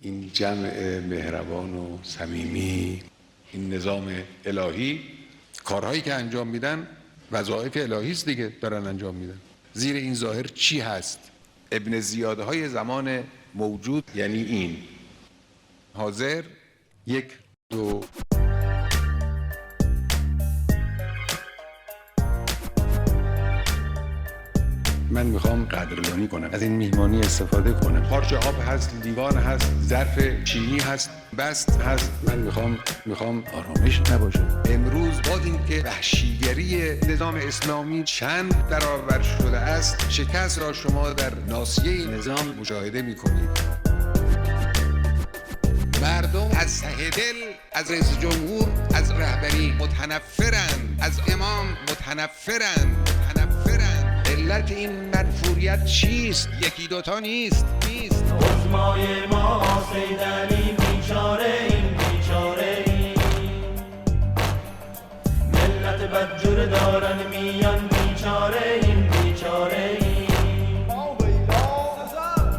این جمع مهربان و صمیمی، این نظام الهی، کارهایی که انجام میدن وظایف الهی است دیگه، دارن انجام میدن. زیر این ظاهر چی هست؟ ابن زیاده های زمان موجود یعنی این حاضر، یک، دو. من میخوام قدردانی کنم، از این میهمانی استفاده کنم. پارچه آب هست، لیوان هست، ظرف چینی هست، بست هست. من میخوام آرامش نباشه. امروز با اینکه وحشیگری نظام اسلامی چند برابر شده است، شکست را شما در ناصیه نظام مشاهده میکنید. مردم از ته دل از رئیس جمهور، از رهبری متنفرند، از امام متنفرند. علت این منفوریت چیست؟ یکی دوتا نیست. عظمای ما سید علی بیچاره این ملت بدجور دارن میان بیچاره این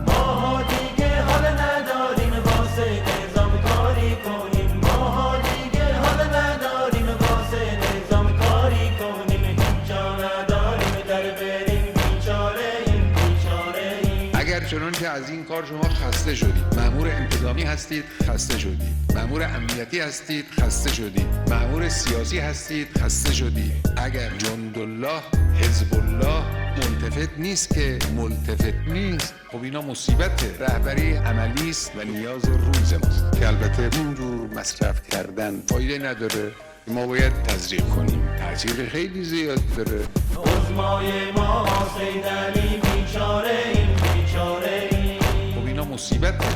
ماها دیگه حال نداریم واسه نظام کاری کنیم، ماها دیگه حال نداریم واسه نظام کاری کنیم، هیچ جا نداریم در بریم اگر چنانچه از این کار شما خسته شدید، مأمور انتظامی هستید خسته شدید، مأمور امنیتی هستید خسته شدید، مأمور سیاسی هستید خسته شدید، اگر جندالله حزب الله ملتفت نیست که ملتفت نیست، خب اینا مصیبته. رهبری عملی است و نیاز روز ماست که البته اونجور مصرف کردن فایده نداره. ما باید تزریق کنیم، تاثیر خیلی زیاد داره. عظمای ما سید علی بیچاره این خب اینا مصیبته.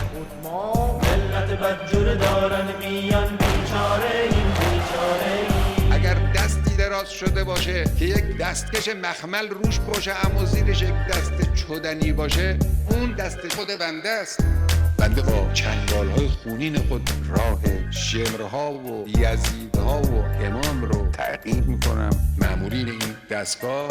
ملت بدجور دارن میان بیچاره این اگر دستی دراز شده باشه که یک دستکش مخمل روش باشه اما زیرش یک دست چدنی باشه، اون دست خود بنده است. بنده با چنگال‌های خونین خود راه شمرها و یزیدها و امام رو تعقیب میکنم. مأمورین این دستگاه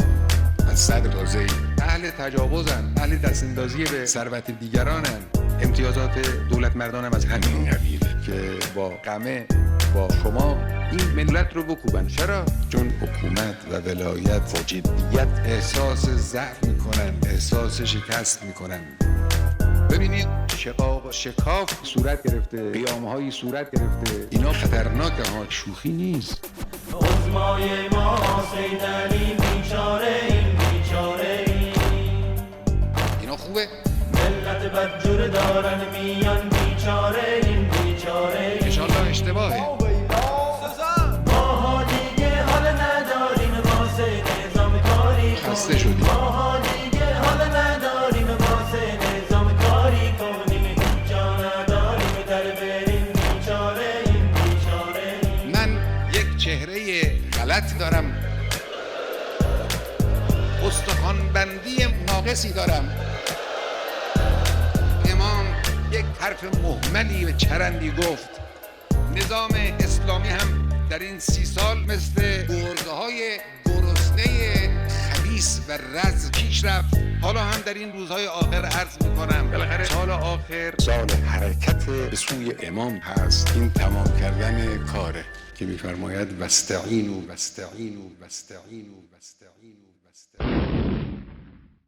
از صدر تازه‌ای اهل تجاوزن، اهل دستاندازی به ثروت دیگرانن. امتیازات دولت مردانم از همین قبیل که با قمه با شما این ملت رو بکوبن. چرا؟ چون حکومت و ولایت با جدیت احساس ضعف میکنن، احساس شکست میکنن. ببینید شقاق و شکاف صورت گرفته، قیامهایی صورت گرفته. اینا خطرناکه ها، شوخی نیست. عظمای ما سید علی بیچاره این اینا خوبه؟ ملت بدجور دارن میان بیچاره این انشالله اشتباهه. ماها دیگه حال نداریم واسه نظام کاری کنیم، خسته شدیم. ماها دیگه حال نداریم واسه نظام کاری کنیم، هیچ جا نداریم در بریم بیچاره این من یک چهره غلط دارم، استخوان بندی ناقصی دارم. امام یک حرف مهملی و چرندی گفت. نظام اسلامی هم در این 30 سال مثل گرگ‌های گرسنه خبیث و رز پیش رفت. حالا هم در این روزهای آخر عرض میکنم بالاخره سال آخر سال حرکت به سوی امام هست. این تمام کردن کاره که میفرماید واستعینوا